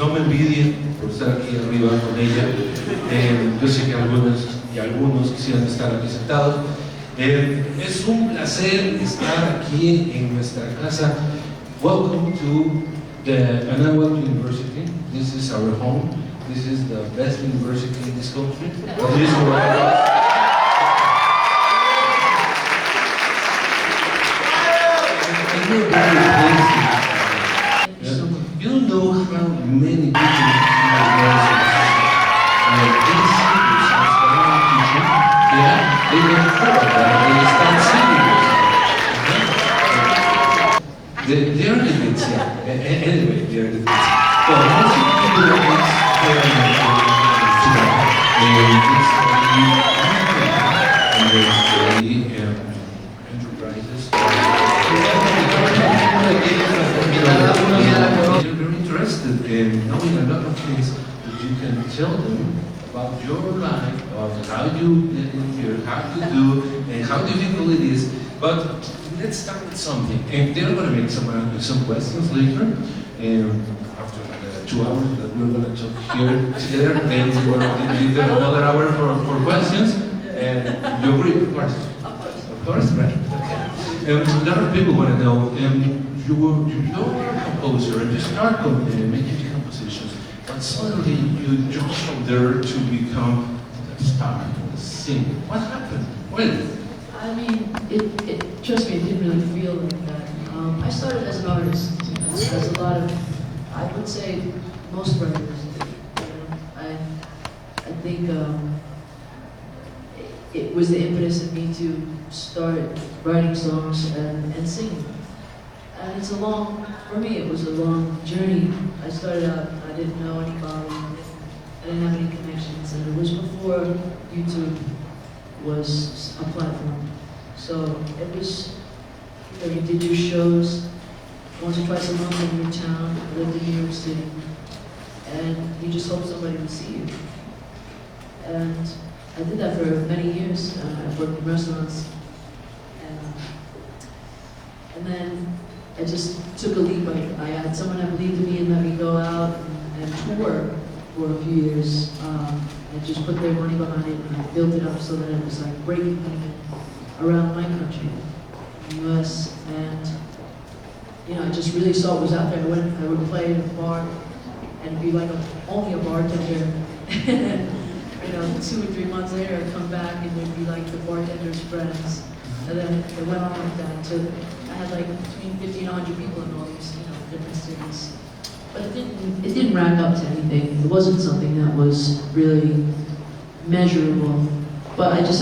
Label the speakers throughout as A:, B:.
A: no me envidien por estar aquí arriba con ella. Yo sé que algunos quisieran estar aquí sentados. Es un placer estar aquí en nuestra casa. Welcome to the Anáhuac University. This is our home. This is the best university in this country. At least for all of us. You don't know how many people they get bored and they start singing. They are the kids, yeah. Anyway, they are the kids. So most of the people enterprises. They're very interested in knowing a lot of things that you can tell them about your life, about how you get in here, how you do, and how difficult it is. But let's start with something. And they're going to make some questions later. After 2 hours that we're going to talk here together, then we're going to leave them another hour for questions. And you agree, of course? Of course, right? Okay. A lot of people want to know, you're a composer and you start making compositions, but suddenly you jump from there to become a star, a singer. What happened? When?
B: I mean, trust me, it didn't really feel like that. I started as an artist, as a lot of, I would say, most writers do. I think it was the impetus of me to start writing songs and singing. And it's for me, it was a long journey. I started out, I didn't know anybody, I didn't have any connections, and it was before YouTube was a platform. So it was, you did your shows once or twice a month in your town. I lived in New York City, and you just hoped somebody would see you. And I did that for many years. I worked in restaurants, and then I just took a leap. I had someone that believed in me and let me go out and tour for a few years, and just put their money behind it, and I built it up so that it was like breaking even around my country, the U.S., and I just really saw what was out there. I would play in a bar and be like only a bartender, and 2 or 3 months later I'd come back and they'd be like the bartender's friends, and then it went on like that. So I had like between 50 and 100 people in all these different cities. But it didn't rack up to anything. It wasn't something that was really measurable. But I just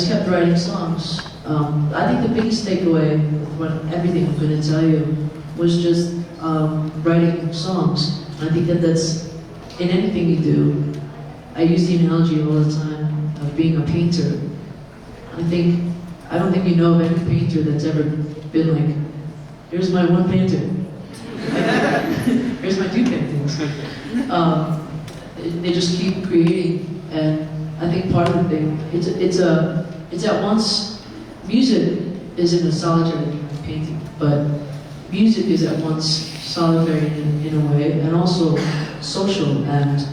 B: kept writing songs. I think the biggest takeaway with everything I'm going to tell you was just writing songs. I think that's in anything you do. I use the analogy all the time of being a painter. I don't think you know of any painter that's ever been like, here's my one painting. Here's my 2 paintings. They just keep creating, and I think part of the thing, it's at once, music isn't a solitary kind of painting, but music is at once solitary in a way, and also social and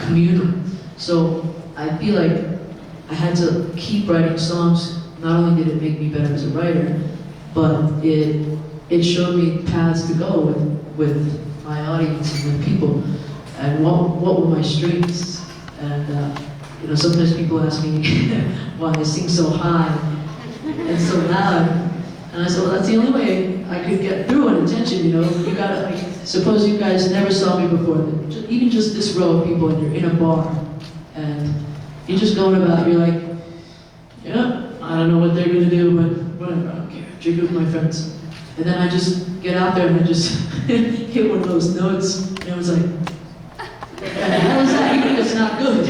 B: communal. So I feel like I had to keep writing songs. Not only did it make me better as a writer, but it showed me paths to go with my audience and with people, and what were my strengths. And sometimes people ask me why I sing so high and so loud, and I said, well, that's the only way I could get through an attention. You gotta, suppose you guys never saw me before, even just this row of people, and you're in a bar, and you're just going about, you're like, I don't know what they're gonna do, but whatever, I don't care, drink with my friends. And then I just get out there and I just hit one of those notes, and it was like, what the hell is that? Even if it's not good.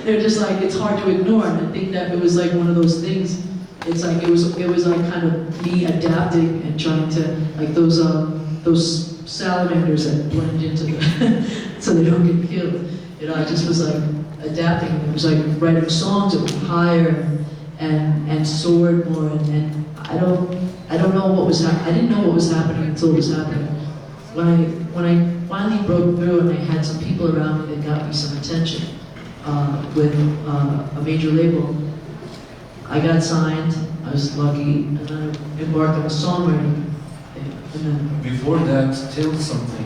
B: They're just like, it's hard to ignore, and I think that it was like one of those things. It's like, it was like kind of me adapting and trying to, like those salamanders that blend into the, so they don't get killed. I just was like adapting. It was like writing songs that were higher and soared more. And I don't know what was I didn't know what was happening until it was happening. When I finally broke through and I had some people around me that got me some attention with a major label, I got signed. I was lucky, and I embarked on a songwriting thing. And then,
A: before that, tell something.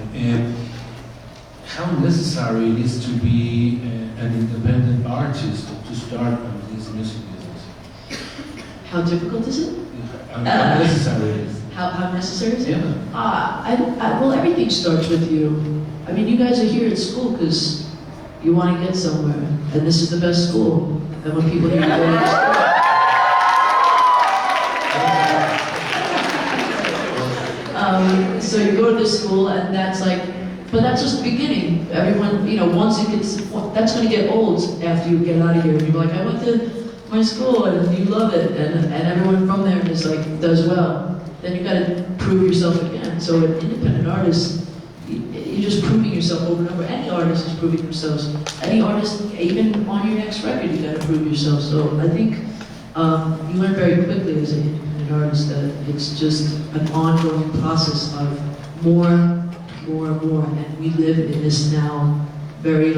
A: How necessary it is to be an independent artist to start on this music business?
B: how difficult is it?
A: How necessary it is?
B: How necessary is it?
A: Yeah.
B: Well, everything starts with you. I mean, you guys are here at school because you want to get somewhere, and this is the best school. And when people hear you go to school, so you go to this school, and that's like, but that's just the beginning. Everyone, once it gets, that's going to get old after you get out of here. And you're like, I went to my school, and you love it, and everyone from there is like, does well. Then you got to prove yourself again. So an independent artist, you're just proving yourself over and over. Any artist is proving themselves. Any artist, even on your next record, you got to prove yourself. So I think you learn very quickly as an artist that it's just an ongoing process of more, and we live in this now very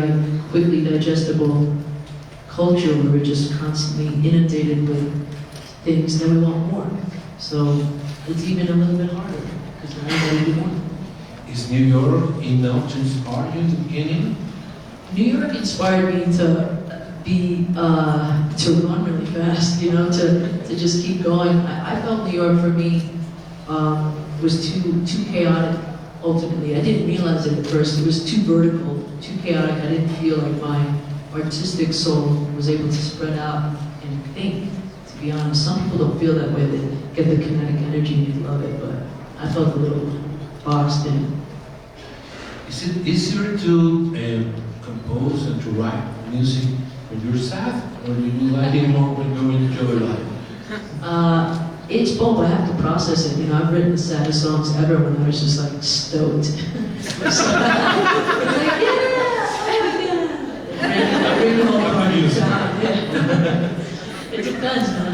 B: quickly digestible culture where we're just constantly inundated with things and then we want more. So it's even a little bit harder because now you gotta do more.
A: Is New York enough to inspire you in the beginning?
B: New York inspired me to run really fast, to just keep going. I felt New York for me was too chaotic. Ultimately, I didn't realize it at first. It was too vertical, too chaotic. I didn't feel like my artistic soul was able to spread out and think. To be honest, some people don't feel that way. They get the kinetic energy and they love it, but I felt a little boxed in.
A: Is it easier to compose and to write music when you're sad, or do you like it more when you enjoy life?
B: It's both. I have to process it. I've written the saddest songs ever when I was just stoked. So, like, yeah. Bring the whole party down. Yeah. It depends, man.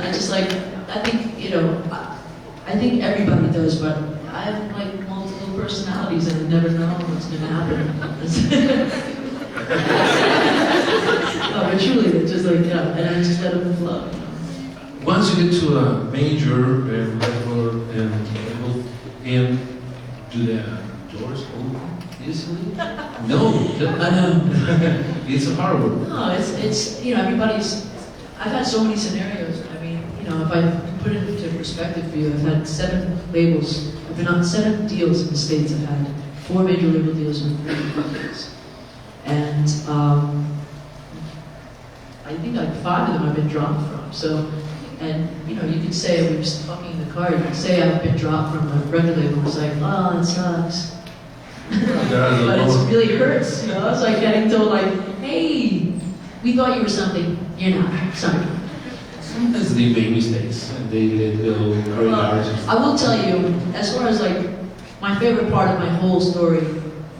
B: I think everybody does, but I have multiple personalities and I never know what's going to happen. No, but truly, it's just and I just let them flow.
A: Once you get to a major level, do the doors open easily? No,
B: I know.
A: it's horrible.
B: No, it's everybody's. I've had so many scenarios. I mean, if I put it into perspective for you, I've had 7 labels. I've been on 7 deals in the States. I've had 4 major label deals and 3 record deals, and I think 5 of them I've been dropped from. So. And you could say, we were just talking in the car, you could say I've been dropped from a record label. It's like, oh, it sucks. But it really hurts, It's like getting told, hey, we thought you were something. You're not. Sorry.
A: Sometimes they make mistakes and they let go very hard.
B: I will tell you, as far as my favorite part of my whole story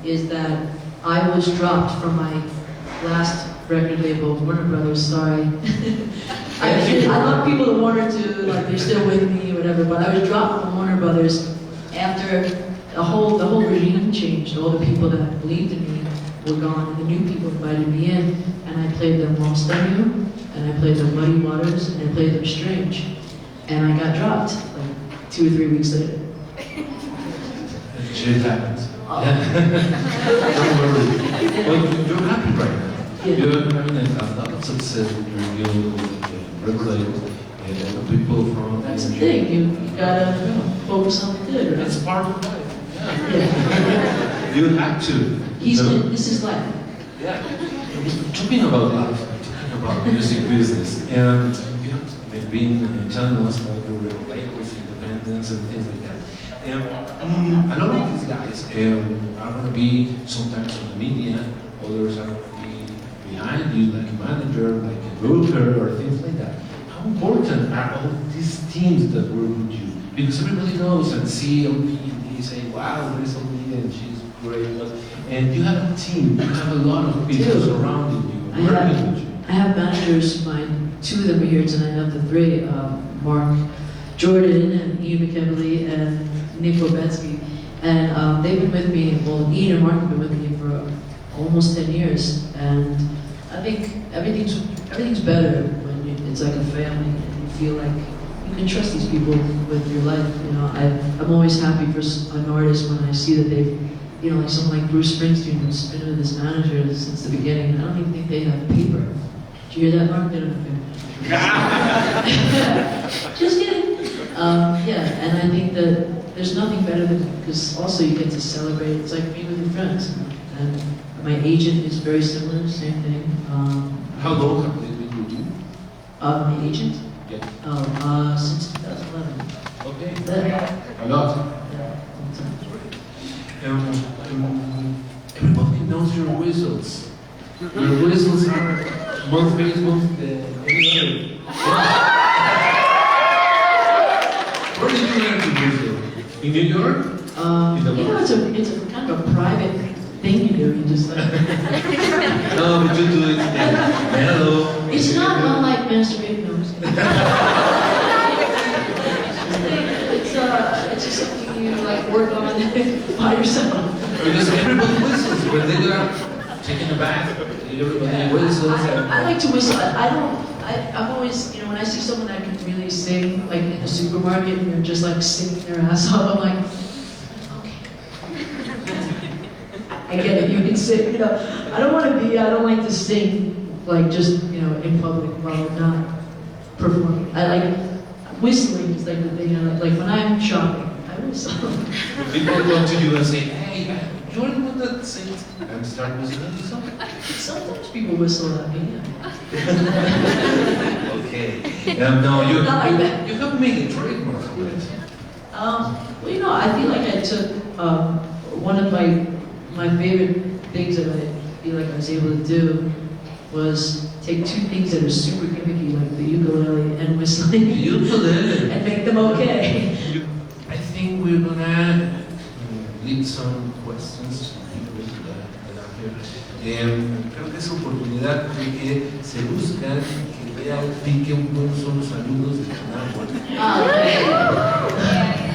B: is that I was dropped from my last record label, Warner Brothers, sorry. I love people at Warner too, they're still with me or whatever, but I was dropped from Warner Brothers after the whole regime changed. All the people that believed in me were gone, and the new people invited me in, and I played them Lost on You, and I played them Muddy Waters, and I played them Strange. And I got dropped 2 or 3 weeks later.
A: Shit happens. Don't worry. Well, you're happy right now.
B: Yeah.
A: You're having a lot of success with your new record label and people from.
B: That's the thing, you gotta focus on the good, right?
A: It's part of life.
B: Yeah.
A: You have to.
B: This is life.
A: Yeah. Talking about life, talking about music business, and you have been telling us about your record labels, independence, and things like that. And a lot of these guys are going to be sometimes on the media, others are going to be behind you, like a manager, like a broker, or things like that. How important are all these teams that work with you? Because everybody knows and see LP, and they say, wow, there's LP and she's great. And you have a team, you have a lot of people surrounding you, working with you.
B: I have managers, my two of them are here tonight, not the three. Mark Jordan and Ian McKinley and Nick Bobetsky. And they've been with me, well, Ian and Mark have been with me for almost 10 years. And I think everything's better when it's like a family and you feel like you can trust these people with your life. You know, I'm always happy for an artist when I see that they've, you know, like someone like Bruce Springsteen who's been with this manager since the beginning. I don't even think they have paper. Did you hear that, Mark? They don't have paper. Just kidding. Yeah, and I think that there's nothing better than, because also you get to celebrate. It's like being with your friends. And my agent is very similar, same thing.
A: How long have they been with you?
B: My agent?
A: Yeah.
B: Since 2011.
A: Okay. A lot.
B: Yeah, long time.
A: Everybody knows your whistles. Your whistles are more famous than any other. Where did you learn to whistle? In New York?
B: You know, it's a kind of a private thing you do. You just like.
A: No, but you do it. Hello.
B: It's not unlike masturbating. No, I'm just kidding. It's just something you like work on by yourself.
A: Because everybody whistles when they go out taking a bath. Everybody whistles.
B: I like to whistle. I'm always, you know, when I see someone that can really sing, like in the supermarket, and they're just like singing their ass off, I'm like, okay. I get it, you can sing, you know. I don't like to sing, like just, you know, in public while I'm not performing. I like, whistling is like the thing I like when I'm shopping, I whistle.
A: People come to you and say, hey, you're the one that sings, and start whistling to something.
B: Sometimes people whistle at me, yeah.
A: Okay. No, you
B: Not like that.
A: you have made a trademark for it.
B: Well, you know, I feel like I took one of my favorite things that I feel like I was able to do was take two things that are super gimmicky, like the ukulele and whistling,
A: The ukulele.
B: and make them okay.
A: I think we're gonna lead some questions to people that are here. Creo que es oportunidad de que se buscan, que vean, piquen cuáles son los saludos de Anáhuac.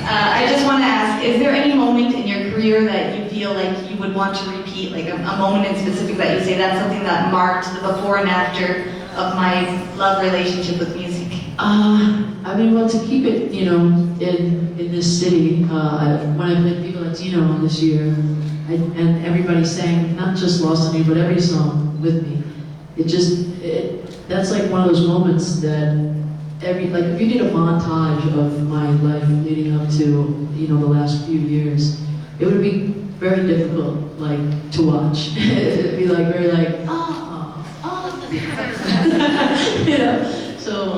C: I just want to ask, is there any moment in your career that you feel like you would want to repeat, like a moment in specific that you say that's something that marked the before and after of my love relationship with music?
B: I mean, well, to keep it, you know, in this city, when I played Viva Latino this year, and everybody sang not just Lost on You, but every song with me. That's like one of those moments that like if you did a montage of my life leading up to, you know, the last few years, it would be very difficult, like, to watch. It'd be like very like, you know. So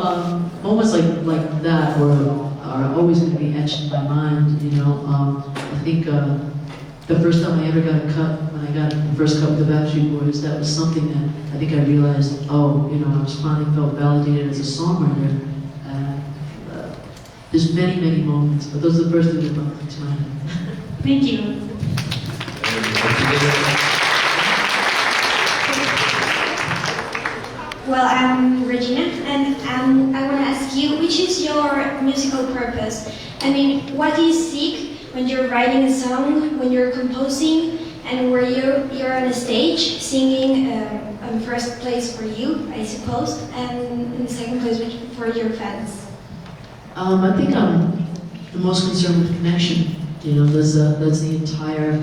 B: moments like that are always going to be etched in my mind. You know, I think the first time I ever got a cut, when I got the first cut with the Backstreet Boys, that was something that I think I realized. Oh, you know, I was finally felt validated as a songwriter. There's many moments, but those are the first things that come to mind.
C: Thank you. Well, I'm Regina, and I want to ask you, which is your musical purpose? I mean, what do you seek when you're writing a song, when you're composing, and where you're on a stage singing? In first place for you, I suppose, and in the second place for your fans.
B: I think I'm the most concerned with connection. You know, that's the entire,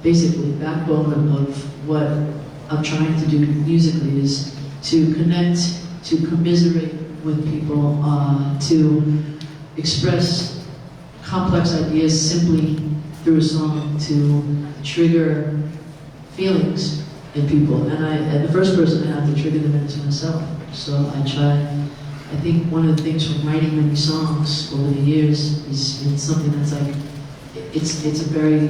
B: basically, backbone of what I'm trying to do musically, is to connect, to commiserate with people, to express complex ideas simply through a song, to trigger feelings in people. And the first person I have to trigger them is myself. So I think one of the things from writing many songs over the years is it's something that's like, it's a very,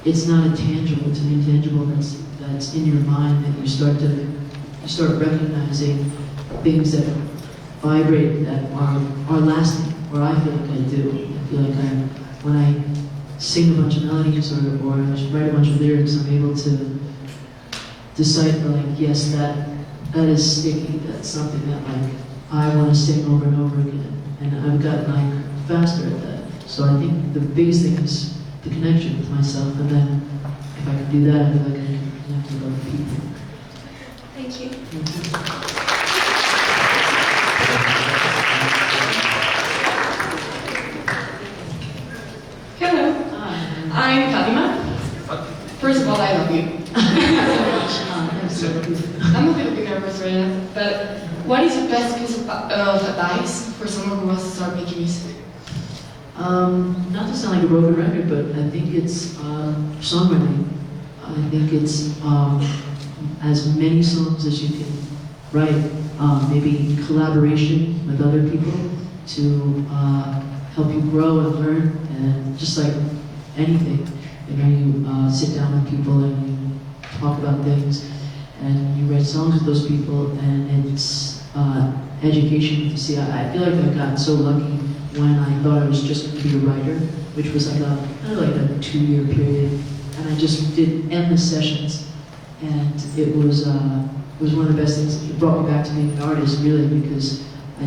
B: it's not intangible, it's an intangible that's in your mind, that you start recognizing things that vibrate, that are lasting, or I feel like I do. I feel like when I sing a bunch of melodies or I just write a bunch of lyrics, I'm able to decipher, like, yes, that is sticky. That's something that like I want to sing over and over again, and I've gotten like faster at that. So I think the biggest thing is the connection with myself, and then if I can do that, I feel like I can connect with other people.
C: Thank you.
D: Hello, I'm Fatima. First of all, I love you. I'm a little bit nervous right now, but what is your best piece of advice for someone who wants to start making music?
B: Not to sound like a broken record, but I think it's songwriting. I think it's as many songs as you can write, maybe collaboration with other people to help you grow and learn, and just like anything, you know, you sit down with people and you talk about things, and you write songs with those people, and it's education. See, I feel like I got so lucky when I thought I was just going to be a writer, which was like kind of like a 2-year period, and I just did endless sessions, and it was one of the best things. It brought me back to being an artist, really, because I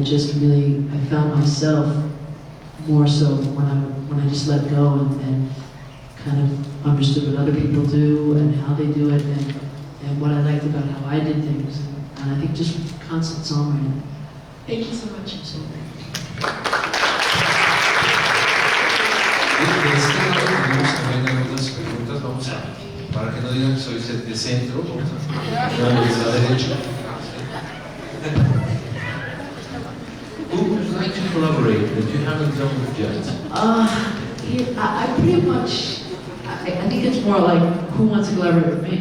B: found myself more so when I just let go and kind of understood what other people do and how they do it, and what I liked about how I did things, and I think just constant songwriting.
D: Thank you so much.
A: Tenemos también algunas preguntas, vamos a, para que no digan que soy de centro, vamos a la derecha. Who would you like to collaborate that you haven't done with yet?
B: I pretty much, I think it's more like, who wants to collaborate with me?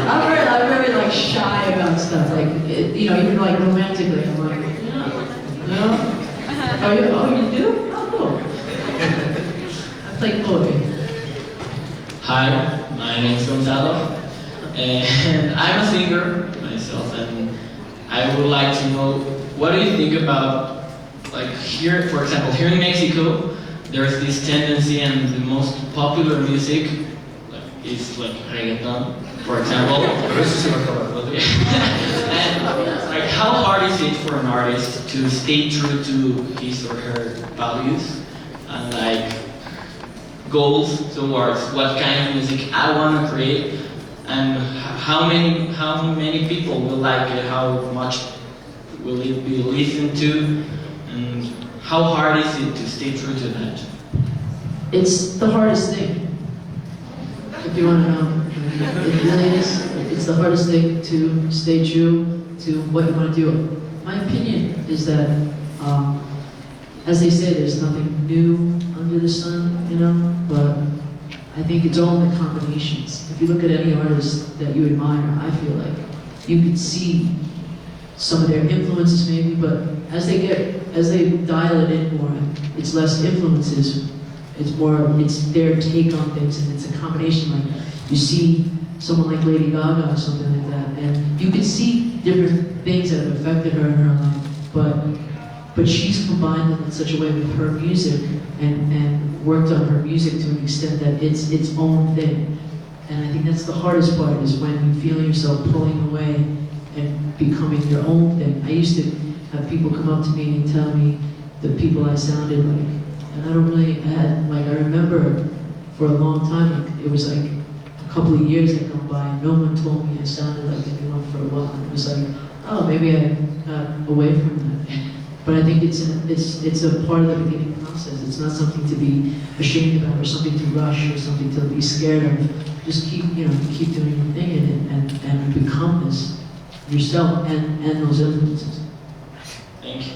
B: I'm very like shy about stuff, like, you know, even like romantically, I'm like, no? Oh, you do? Oh, cool. I play poetry.
E: Hi, my name is Gonzalo, and I'm a singer myself, and I would like to know, what do you think about, like here, for example, here in Mexico, there's this tendency, and the most popular music is like reggaeton, for example. And like, how hard is it for an artist to stay true to his or her values and like goals towards what kind of music I want to create, and how many people will like it, how much will it be listened to, and how hard is it to stay true to that?
B: It's the hardest thing, if you want to know. It really is. It's the hardest thing to stay true to what you want to do. My opinion is that, as they say, there's nothing new under the sun, you know, but I think it's all in the combinations. If you look at any artist that you admire, I feel like you can see some of their influences maybe, but as they dial it in more, it's less influences, it's their take on things, and it's a combination. Like, you see someone like Lady Gaga or something like that, and you can see different things that have affected her in her life, but she's combined them in such a way with her music and worked on her music to an extent that it's its own thing. And I think that's the hardest part, is when you feel yourself pulling away and becoming your own thing. I used to have people come up to me and tell me the people I sounded like, and I remember for a long time, like, it was like a couple of years had gone by and no one told me I sounded like anyone for a while. And it was like, oh, maybe I got away from that. But I think it's a part of the beginning process. It's not something to be ashamed about, or something to rush, or something to be scared of. Just keep doing your thing and become this yourself and those influences.
E: Thank you.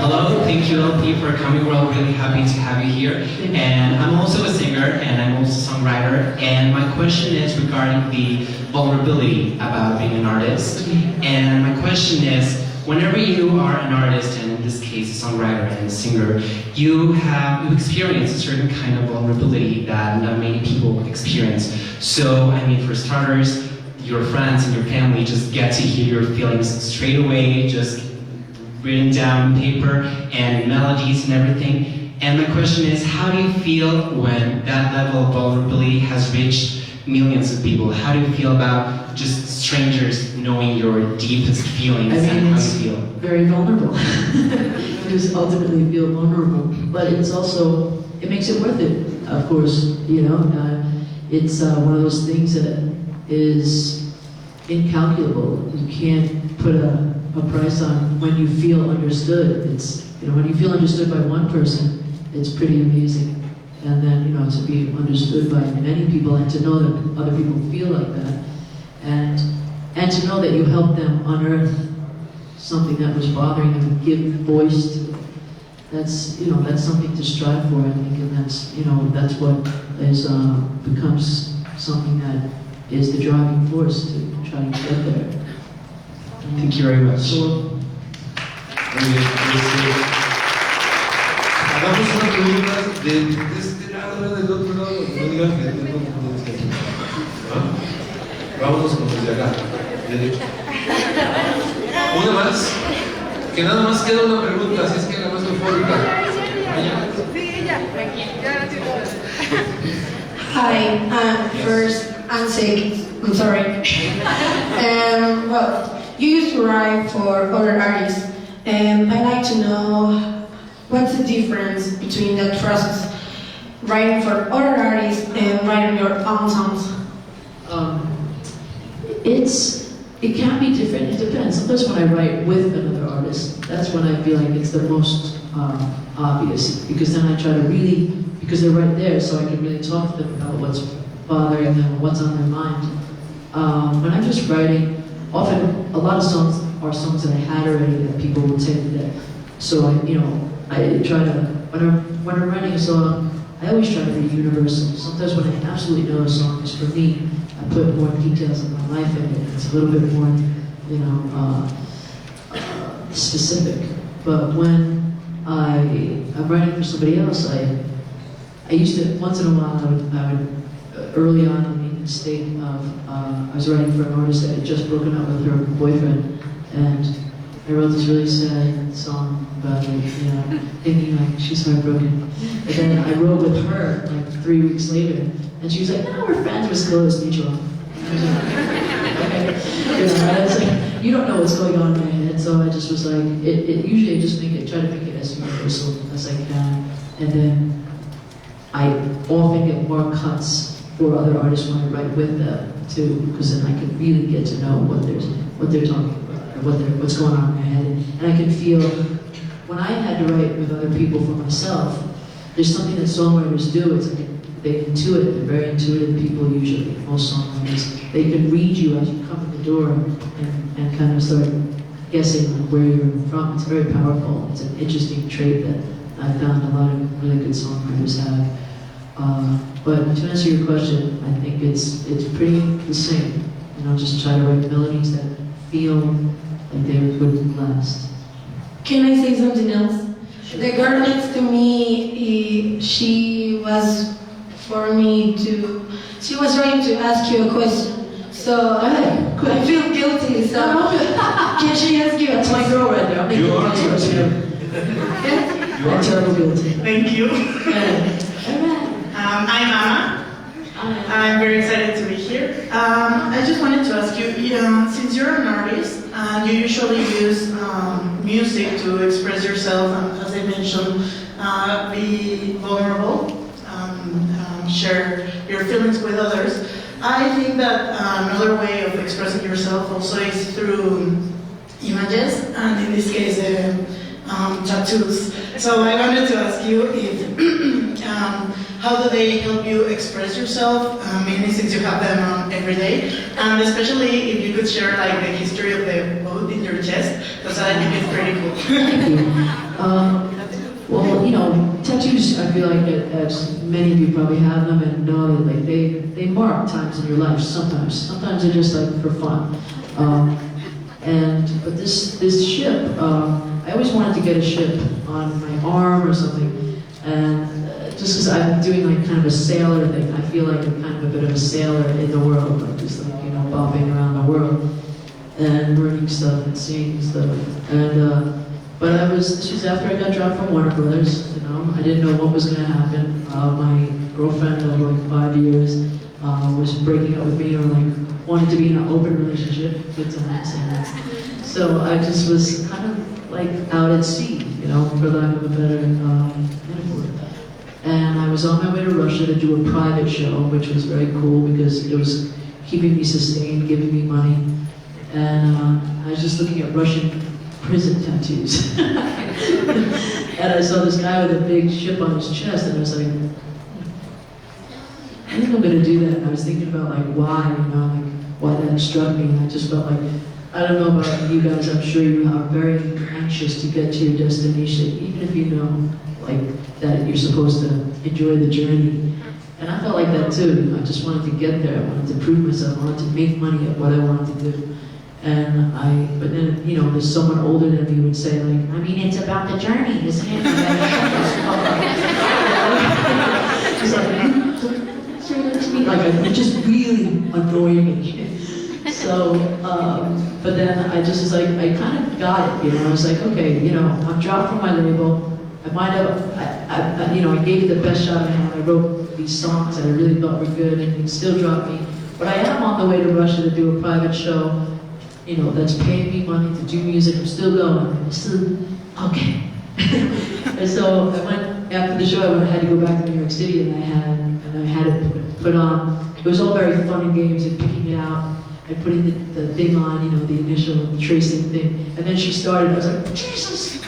F: Hello, thank you LP for coming. We're all really happy to have you here. And I'm also a singer, and I'm also a songwriter. And my question is regarding the vulnerability about being an artist. And my question is, whenever you are an artist and this case, a songwriter and a singer, you experience a certain kind of vulnerability that not many people experience. So, I mean, for starters, your friends and your family just get to hear your feelings straight away, just written down on paper and melodies and everything. And my question is, how do you feel when that level of vulnerability has reached millions of people? How do you feel about just strangers knowing your deepest feelings and how you feel?
B: Very vulnerable. You just ultimately feel vulnerable, but it's also, it makes it worth it, of course, you know. It's one of those things that is incalculable. You can't put a price on when you feel understood. It's, you know, when you feel understood by one person, it's pretty amazing. And then, you know, to be understood by many people and to know that other people feel like that, and to know that you helped them unearth something that was bothering them and give voice to it. That's, you know, that's something to strive for, I think, and that's, you know, that's what is becomes something that is the driving force to try to get there.
F: Thank you very much.
B: So,
A: Hagamos una pregunta de este lado, no del otro lado, no digan que no. Vámonos con los de acá, derecho. Una más, que nada más queda una pregunta, así es que la más eufórica.
G: Hi, first, I'm sick. I'm sorry. Well, you used to write for other artists, and I'd like to know what's the difference between the process writing for other artists and writing your own songs?
B: it can be different, it depends. Sometimes when I write with another artist, that's when I feel like it's the most obvious, because then I try to really, because they're right there, so I can really talk to them about what's bothering them, what's on their mind. When I'm just writing, often a lot of songs are songs that I had already that people would say that. So I try to, when I'm writing a song, I always try to be universal. Sometimes when I absolutely know a song is for me, I put more details of my life in it. It's a little bit more, specific. But when I'm writing for somebody else, I used to, once in a while, I would early on in the state of, I was writing for an artist that had just broken up with her boyfriend, and I wrote this really sad song about it, thinking like she's heartbroken. And then I wrote with her like 3 weeks later, and she was like, "No, we're friends, we're still as mutual." I was like, okay. I was like, you don't know what's going on in my head, so I just was like, usually I just try to make it as universal as I can, and then I often get more cuts for other artists when I write with them too, because then I can really get to know what they're talking about, or what's going on in their head, and I can feel. When I had to write with other people for myself, there's something that songwriters do. It's like they intuit. They're very intuitive people usually. Most songwriters, they can read you as you come in the door and kind of start guessing where you're from. It's very powerful. It's an interesting trait that I found a lot of really good songwriters have. But to answer your question, I think it's pretty the same. Just try to write melodies that feel like they would last.
G: Can I say something else? The girl next to me, she was trying to ask you a question. So I feel guilty. So can she ask you?
B: That's my girl right there.
A: You are guilty.
B: I'm terrible guilty.
H: Thank you. I'm Anna. I'm very excited to be here. I just wanted to ask you, since you're an artist and you usually use music to express yourself and, as I mentioned, be vulnerable, share your feelings with others, I think that another way of expressing yourself also is through images, and in this case, tattoos. So I wanted to ask you if how do they help you express yourself, mainly since you have them on every day, and especially if you could share like the history of the boat in your chest, because I think it's pretty cool.
B: Thank you. Well, tattoos, I feel like as many of you probably have them and know that like they mark times in your life sometimes. Sometimes they're just like for fun. But this ship, I always wanted to get a ship on my arm or something, and just because I'm doing like kind of a sailor thing, I feel like I'm kind of a bit of a sailor in the world, like just like, you know, bopping around the world and learning stuff and seeing stuff. And but this was after I got dropped from Warner Brothers. You know, I didn't know what was going to happen. My girlfriend of like 5 years was breaking up with me, or like wanted to be in an open relationship. Good times. And so I just was kind of like out at sea, you know, for lack of a better metaphor. And I was on my way to Russia to do a private show, which was very cool because it was keeping me sustained, giving me money. And I was just looking at Russian prison tattoos. And I saw this guy with a big ship on his chest, and I was like, I think I'm gonna do that. And I was thinking about like why, you know, like why that struck me. And I just felt like, I don't know about you guys, I'm sure you are very anxious to get to your destination, even if you know like that you're supposed to enjoy the journey. And I felt like that too. You know, I just wanted to get there. I wanted to prove myself. I wanted to make money at what I wanted to do. And but then, you know, there's someone older than me who would say like, I mean, it's about the journey, isn't it? It's like, say that to me. Like, it just really annoyed me. So, but then I just was like, I kind of got it, you know. I was like, okay, you know, I'm dropped from my label. I might have, you know, I gave it the best shot I had. I wrote these songs that I really thought were good, and it still dropped me. But I am on the way to Russia to do a private show, you know, that's paying me money to do music. I'm still going. I'm still, okay. And so I went, after the show, I had to go back to New York City, and I had it put on. It was all very fun and games and picking it out and putting the thing on, you know, the initial tracing thing. And then she started, I was like, Jesus!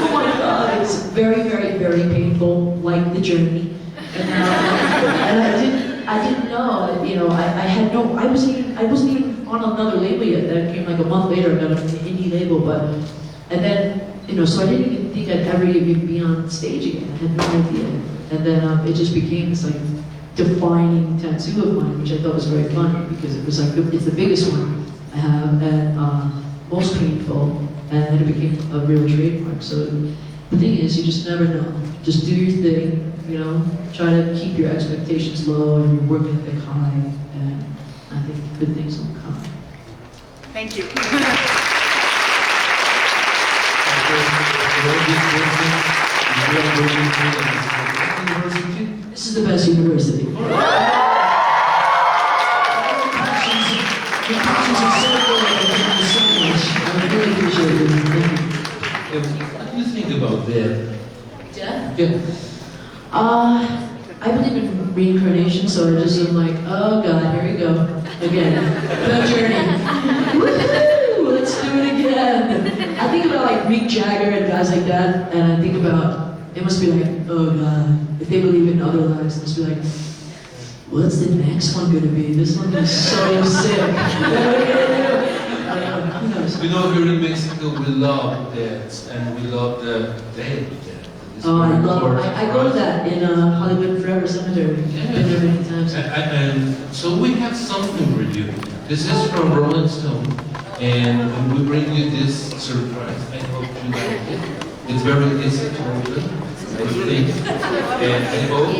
B: Oh my God, it's very, very, very painful, like the journey. And I didn't know, you know, I wasn't even on another label yet. That came like a month later. I got an indie label, and then, you know, so I didn't even think I'd ever even be on stage again. I had no idea. And then it just became this like defining tattoo of mine, which I thought was very funny because it was like it's the biggest one I have and most painful, and then it became a real trademark. So the thing is, you just never know. Just do your thing, you know. Try to keep your expectations low and your work ethic high, and I think good things will come.
H: Thank you.
B: This is the best university. Your passions are so good. Thank you so much. I really appreciate it. Thank you.
A: What do you think about death?
B: Death?
A: Yeah.
B: I believe in reincarnation, so I just am like, oh God, here we go. Again. The journey. Woohoo! Let's do it again. I think about like Mick Jagger and guys like that, and I think about, it must be like, oh God, if they believe in other lives, it must be like, what's the next one gonna be? This one is so sick. Who knows?
A: You know, here in Mexico, we love deaths, and we love the dead.
B: Oh, I go to that in Hollywood Forever Cemetery. I've been there many times.
A: And so we have something for you. This is from Rolling Stone, and we bring you this surprise. I hope you like it. It's very easy to open, I think, and I hope